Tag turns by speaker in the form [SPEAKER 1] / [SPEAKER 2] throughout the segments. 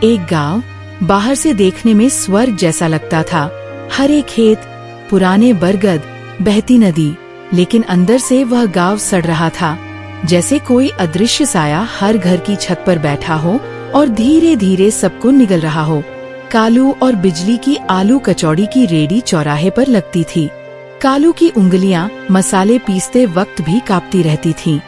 [SPEAKER 1] एक गांव बाहर से देखने में स्वर्ग जैसा लगता था। हरे खेत, पुराने बरगद, बहती नदी, लेकिन अंदर से वह गांव सड़ रहा था, जैसे कोई अदृश्य साया हर घर की छत पर बैठा हो और धीरे धीरे सबको निगल रहा हो। कालू और बिजली की आलू कचौड़ी की रेडी चौराहे पर लगती थी। कालू की उंगलियां मसाले पीसते वक्त भी कांपती रहती थीं।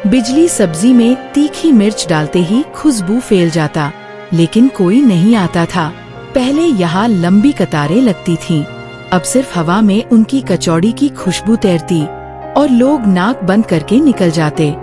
[SPEAKER 1] बिजली सब्जी में तीखी मिर्च डालते ही खुशबू फैल जाता, लेकिन कोई नहीं आता था। पहले यहाँ लंबी कतारें लगती थीं, अब सिर्फ हवा में उनकी कचौड़ी की खुशबू तैरती और लोग नाक बंद करके निकल जाते,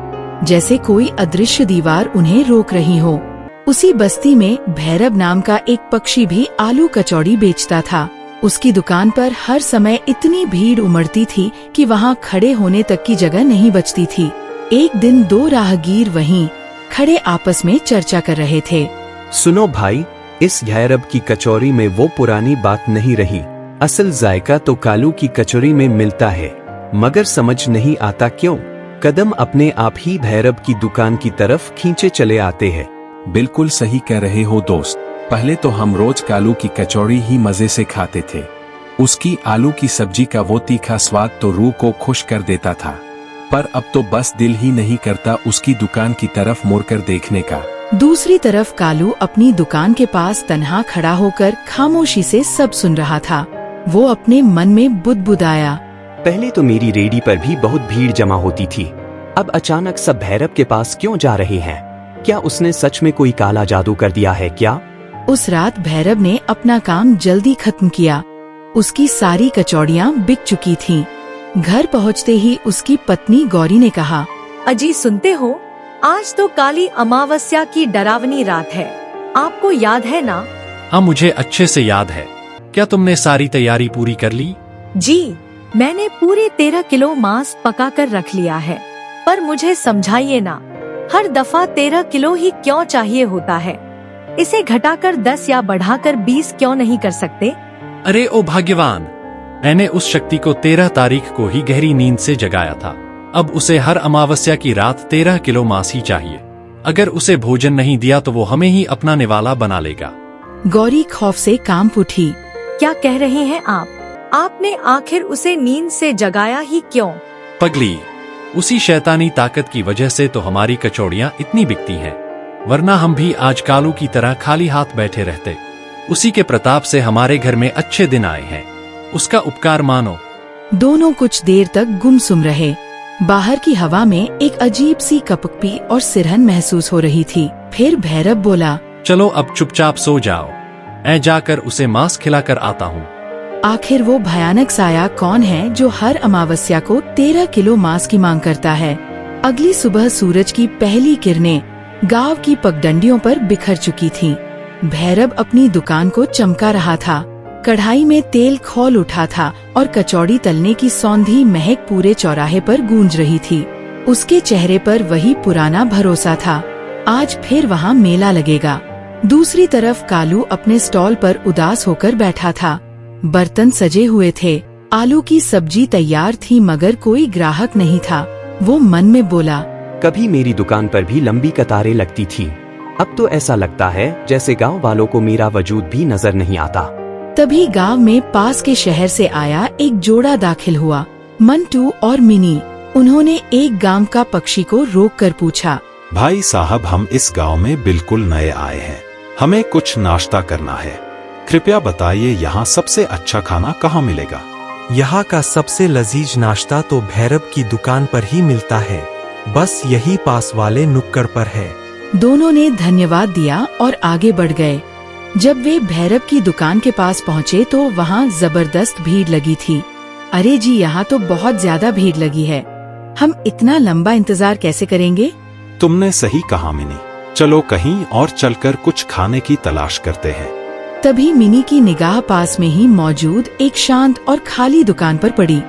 [SPEAKER 1] जैसे कोई अदृश्य दीवार उन्हें रोक रही हो। उसी बस्ती में भैरव नाम का एक पक्षी भी आलू कचौड़ी बेचता था। उसकी दुकान पर हर समय इतनी भीड़ उमड़ती थी कि वहाँ खड़े होने तक की जगह नहीं बचती थी। एक दिन दो राहगीर वहीं खड़े आपस में चर्चा कर रहे थे।
[SPEAKER 2] सुनो भाई, इस भैरव की कचौरी में वो पुरानी बात नहीं रही। असल जायका तो कालू की कचौरी में मिलता है, मगर समझ नहीं आता क्यों कदम अपने आप ही भैरव की दुकान की तरफ खींचे चले आते हैं।
[SPEAKER 3] बिल्कुल सही कह रहे हो दोस्त। पहले तो हम रोज कालू की कचौड़ी ही मजे से खाते थे। उसकी आलू की सब्जी का वो तीखा स्वाद तो रूह को खुश कर देता था, पर अब तो बस दिल ही नहीं करता उसकी दुकान की तरफ मुड़कर देखने का।
[SPEAKER 1] दूसरी तरफ कालू अपनी दुकान के पास तन्हा खड़ा होकर खामोशी से सब सुन रहा था। वो अपने मन में बुदबुदाया,
[SPEAKER 2] पहले तो मेरी रेडी पर भी बहुत भीड़ जमा होती थी, अब अचानक सब भैरव के पास क्यों जा रहे हैं? क्या उसने सच में कोई काला जादू कर दिया है क्या?
[SPEAKER 1] उस रात भैरव ने अपना काम जल्दी खत्म किया। उसकी सारी कचौड़ियाँ बिक चुकी थीं। घर पहुँचते ही उसकी पत्नी गौरी ने कहा,
[SPEAKER 4] अजी सुनते हो, आज तो काली अमावस्या की डरावनी रात है, आपको याद है ना?
[SPEAKER 5] हाँ, मुझे अच्छे से याद है। क्या तुमने सारी तैयारी पूरी कर ली?
[SPEAKER 4] जी, मैंने पूरे 13 किलो मांस पका कर रख लिया है, पर मुझे समझाइए ना, हर दफा 13 किलो ही क्यों चाहिए होता है? इसे घटाकर 10 या बढ़ाकर 20 क्यों नहीं कर सकते?
[SPEAKER 5] अरे ओ भाग्यवान, मैंने उस शक्ति को 13 तारीख को ही गहरी नींद से जगाया था। अब उसे हर अमावस्या की रात 13 किलो मांस ही चाहिए। अगर उसे भोजन नहीं दिया तो वो हमें ही अपना निवाला बना लेगा।
[SPEAKER 1] गौरी खौफ से कांप उठी।
[SPEAKER 4] क्या कह रहे हैं आप? आपने आखिर उसे नींद से जगाया ही क्यों?
[SPEAKER 5] पगली, उसी शैतानी ताकत की वजह से तो हमारी कचौड़ियाँ इतनी बिकती हैं, वरना हम भी आज कालू की तरह खाली हाथ बैठे रहते। उसी के प्रताप से हमारे घर में अच्छे दिन आए हैं, उसका उपकार मानो।
[SPEAKER 1] दोनों कुछ देर तक गुमसुम रहे। बाहर की हवा में एक अजीब सी कपकपी और सिरहन महसूस हो रही थी। फिर भैरव बोला,
[SPEAKER 5] चलो अब चुपचाप सो जाओ, मैं जाकर उसे मांस खिलाकर आता हूँ।
[SPEAKER 1] आखिर वो भयानक साया कौन है जो हर अमावस्या को 13 किलो मांस की मांग करता है? अगली सुबह सूरज की पहली किरणें गांव की पगडंडियों पर बिखर चुकी थीं। भैरव अपनी दुकान को चमका रहा था। कढ़ाई में तेल खौल उठा था और कचौड़ी तलने की सौंधी महक पूरे चौराहे पर गूंज रही थी। उसके चेहरे पर वही पुराना भरोसा था, आज फिर वहाँ मेला लगेगा। दूसरी तरफ कालू अपने स्टॉल पर उदास होकर बैठा था। बर्तन सजे हुए थे, आलू की सब्जी तैयार थी, मगर कोई ग्राहक नहीं था। वो मन में बोला,
[SPEAKER 2] कभी मेरी दुकान पर भी लंबी कतारें लगती थी, अब तो ऐसा लगता है जैसे गांव वालों को मेरा वजूद भी नजर नहीं आता।
[SPEAKER 1] तभी गांव में पास के शहर से आया एक जोड़ा दाखिल हुआ, मंटू और मिनी। उन्होंने एक गांव का पक्षी को रोककर पूछा,
[SPEAKER 3] भाई साहब, हम इस गांव में बिल्कुल नए आए हैं, हमें कुछ नाश्ता करना है, कृपया बताइए यहाँ सबसे अच्छा खाना कहाँ मिलेगा?
[SPEAKER 6] यहाँ का सबसे लजीज नाश्ता तो भैरव की दुकान पर ही मिलता है, बस यही पास वाले नुक्कड़ पर है।
[SPEAKER 1] दोनों ने धन्यवाद दिया और आगे बढ़ गए। जब वे भैरव की दुकान के पास पहुँचे तो वहाँ जबरदस्त भीड़ लगी थी। अरे जी, यहाँ तो बहुत ज्यादा भीड़ लगी है, हम इतना लंबा इंतजार कैसे करेंगे?
[SPEAKER 3] तुमने सही कहा मिनी, चलो कहीं और चलकर कुछ खाने की तलाश करते हैं।
[SPEAKER 1] तभी मिनी की निगाह पास में ही मौजूद एक शांत और खाली दुकान पर पड़ी।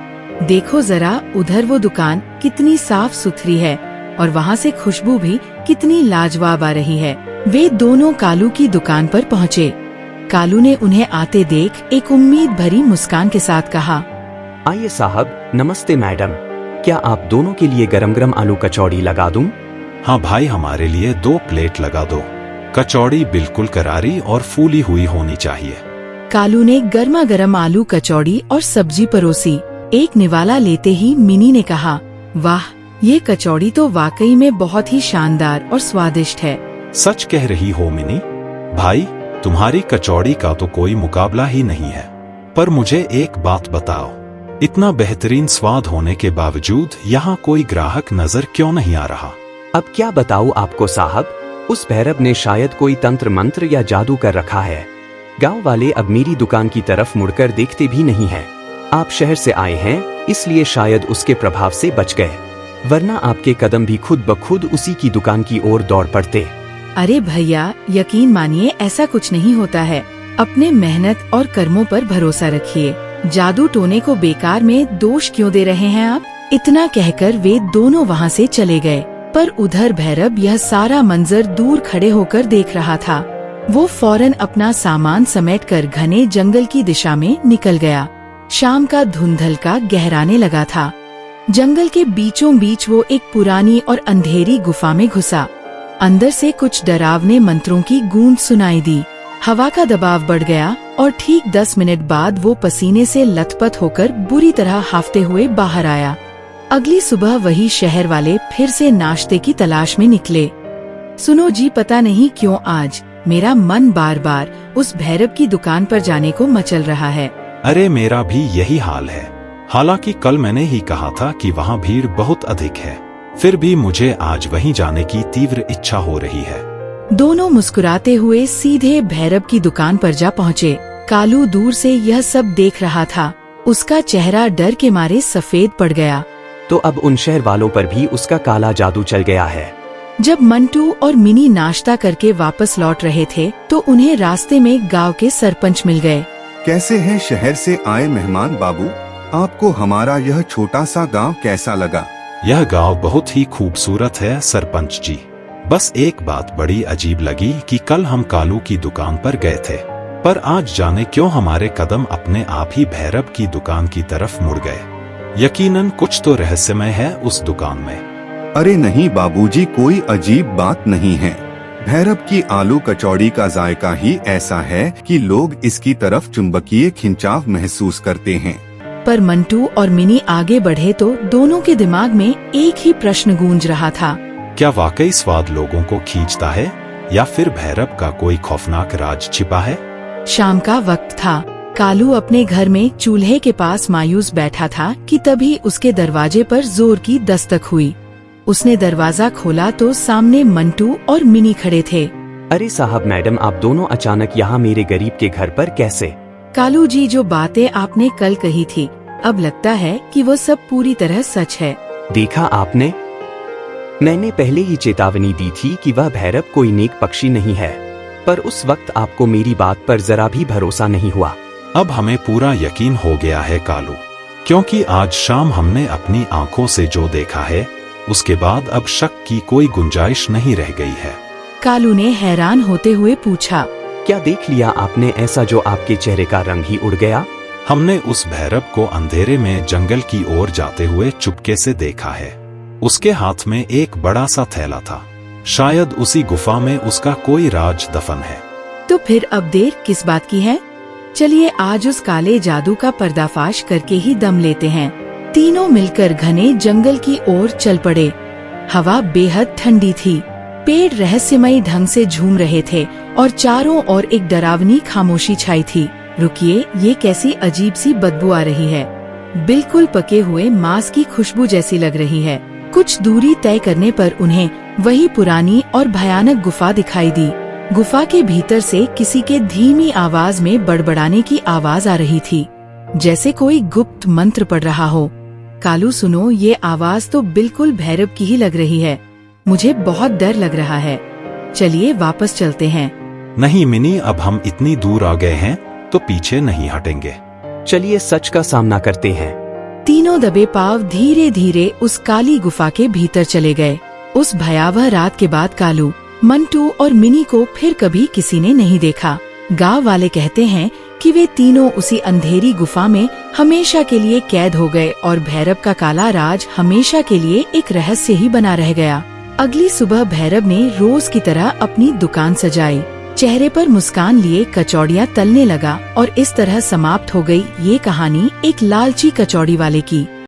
[SPEAKER 1] देखो जरा, उधर वो दुकान कितनी साफ सुथरी है और वहाँ से खुशबू भी कितनी लाजवाब आ रही है। वे दोनों कालू की दुकान पर पहुँचे। कालू ने उन्हें आते देख एक उम्मीद भरी मुस्कान के साथ कहा,
[SPEAKER 2] आइए साहब, नमस्ते मैडम, क्या आप दोनों के लिए गरम गरम आलू कचौड़ी लगा दूं?
[SPEAKER 3] हाँ भाई, हमारे लिए 2 प्लेट लगा दो। कचौड़ी बिल्कुल करारी और फूली हुई होनी चाहिए।
[SPEAKER 1] कालू ने गर्मा गर्म आलू कचौड़ी और सब्जी परोसी। एक निवाला लेते ही मिनी ने कहा, वाह, ये कचौड़ी तो वाकई में बहुत ही शानदार और स्वादिष्ट है।
[SPEAKER 3] सच कह रही हो मिनी, भाई तुम्हारी कचौड़ी का तो कोई मुकाबला ही नहीं है। पर मुझे एक बात बताओ, इतना बेहतरीन स्वाद होने के बावजूद यहाँ कोई ग्राहक नजर क्यों नहीं आ रहा?
[SPEAKER 2] अब क्या बताऊं आपको साहब, उस भैरव ने शायद कोई तंत्र मंत्र या जादू कर रखा है। गांव वाले अब मेरी दुकान की तरफ मुड़कर देखते भी नहीं हैं। आप शहर से आए हैं इसलिए शायद उसके प्रभाव से बच गए, वरना आपके कदम भी खुद ब खुद उसी की दुकान की ओर दौड़ पड़ते।
[SPEAKER 1] अरे भैया, यकीन मानिए ऐसा कुछ नहीं होता है। अपने मेहनत और कर्मों पर भरोसा रखिए। जादू टोने को बेकार में दोष क्यों दे रहे हैं आप? इतना कहकर वे दोनों वहाँ से चले गए। पर उधर भैरव यह सारा मंजर दूर खड़े होकर देख रहा था। वो फौरन अपना सामान समेटकर घने जंगल की दिशा में निकल गया। शाम का धुंधलका गहराने लगा था। जंगल के बीचों बीच वो एक पुरानी और अंधेरी गुफा में घुसा। अंदर से कुछ डरावने मंत्रों की गूंज सुनाई दी। हवा का दबाव बढ़ गया और ठीक 10 मिनट बाद वो पसीने से लथपथ होकर बुरी तरह हाफते हुए बाहर आया। अगली सुबह वही शहर वाले फिर से नाश्ते की तलाश में निकले। सुनो जी, पता नहीं क्यों आज मेरा मन बार बार उस भैरव की दुकान पर जाने को मचल रहा है।
[SPEAKER 3] अरे मेरा भी यही हाल है। हालांकि कल मैंने ही कहा था कि वहाँ भीड़ बहुत अधिक है, फिर भी मुझे आज वहीं जाने की तीव्र इच्छा हो रही है।
[SPEAKER 1] दोनों मुस्कुराते हुए सीधे भैरव की दुकान पर जा पहुँचे। कालू दूर से यह सब देख रहा था। उसका चेहरा डर के मारे सफेद पड़ गया।
[SPEAKER 2] तो अब उन शहर वालों पर भी उसका काला जादू चल गया है।
[SPEAKER 1] जब मंटू और मिनी नाश्ता करके वापस लौट रहे थे तो उन्हें रास्ते में गांव के सरपंच मिल गए।
[SPEAKER 7] कैसे हैं शहर से आए मेहमान बाबू? आपको हमारा यह छोटा सा गांव कैसा लगा?
[SPEAKER 3] यह गांव बहुत ही खूबसूरत है सरपंच जी। बस एक बात बड़ी अजीब लगी कि कल हम कालू की दुकान पर गए थे, पर आज जाने क्यों हमारे कदम अपने आप ही भैरव की दुकान की तरफ मुड़ गए। यकीनन कुछ तो रहस्यमय है उस दुकान में।
[SPEAKER 7] अरे नहीं बाबूजी, कोई अजीब बात नहीं है। भैरव की आलू कचौड़ी का जायका ही ऐसा है कि लोग इसकी तरफ चुंबकीय खिंचाव महसूस करते हैं।
[SPEAKER 1] पर मंटू और मिनी आगे बढ़े तो दोनों के दिमाग में एक ही प्रश्न गूंज रहा था।
[SPEAKER 3] क्या वाकई स्वाद लोगों को खींचता है या फिर भैरव का कोई खौफनाक राज छिपा है?
[SPEAKER 1] शाम का वक्त था। कालू अपने घर में चूल्हे के पास मायूस बैठा था कि तभी उसके दरवाजे पर जोर की दस्तक हुई। उसने दरवाजा खोला तो सामने मंटू और मिनी खड़े थे।
[SPEAKER 2] अरे साहब, मैडम, आप दोनों अचानक यहाँ मेरे गरीब के घर पर कैसे?
[SPEAKER 1] कालू जी, जो बातें आपने कल कही थी, अब लगता है कि वो सब पूरी तरह सच है।
[SPEAKER 2] देखा आपने, मैंने पहले ही चेतावनी दी थी कि वह भैरव कोई नेक पक्षी नहीं है, पर उस वक्त आपको मेरी बात पर जरा भी भरोसा नहीं हुआ।
[SPEAKER 3] अब हमें पूरा यकीन हो गया है कालू, क्योंकि आज शाम हमने अपनी आंखों से जो देखा है उसके बाद अब शक की कोई गुंजाइश नहीं रह गई है।
[SPEAKER 1] कालू ने हैरान होते हुए पूछा,
[SPEAKER 2] क्या देख लिया आपने ऐसा जो आपके चेहरे का रंग ही उड़ गया?
[SPEAKER 3] हमने उस भैरव को अंधेरे में जंगल की ओर जाते हुए चुपके से देखा है। उसके हाथ में एक बड़ा सा थैला था। शायद उसी गुफा में उसका कोई राज दफन है।
[SPEAKER 1] तो फिर अब देर किस बात की है? चलिए आज उस काले जादू का पर्दाफाश करके ही दम लेते हैं। तीनों मिलकर घने जंगल की ओर चल पड़े। हवा बेहद ठंडी थी। पेड़ रहस्यमयी ढंग से झूम रहे थे और चारों ओर एक डरावनी खामोशी छाई थी। रुकिए, ये कैसी अजीब सी बदबू आ रही है। बिल्कुल पके हुए मांस की खुशबू जैसी लग रही है। कुछ दूरी तय करने पर उन्हें वही पुरानी और भयानक गुफा दिखाई दी। गुफा के भीतर से किसी के धीमी आवाज में बड़बड़ाने की आवाज आ रही थी, जैसे कोई गुप्त मंत्र पढ़ रहा हो। कालू सुनो, ये आवाज तो बिल्कुल भैरव की ही लग रही है। मुझे बहुत डर लग रहा है। चलिए वापस चलते हैं।
[SPEAKER 3] नहीं मिनी, अब हम इतनी दूर आ गए हैं तो पीछे नहीं हटेंगे।
[SPEAKER 2] चलिए सच का सामना करते हैं।
[SPEAKER 1] तीनों दबे पांव धीरे धीरे उस काली गुफा के भीतर चले गए। उस भयावह रात के बाद कालू, मंटू और मिनी को फिर कभी किसी ने नहीं देखा। गांव वाले कहते हैं कि वे तीनों उसी अंधेरी गुफा में हमेशा के लिए कैद हो गए और भैरव का काला राज हमेशा के लिए एक रहस्य ही बना रह गया। अगली सुबह भैरव ने रोज की तरह अपनी दुकान सजाई, चेहरे पर मुस्कान लिए कचौड़ियाँ तलने लगा और इस तरह समाप्त हो गई ये कहानी एक लालची कचौड़ी वाले की।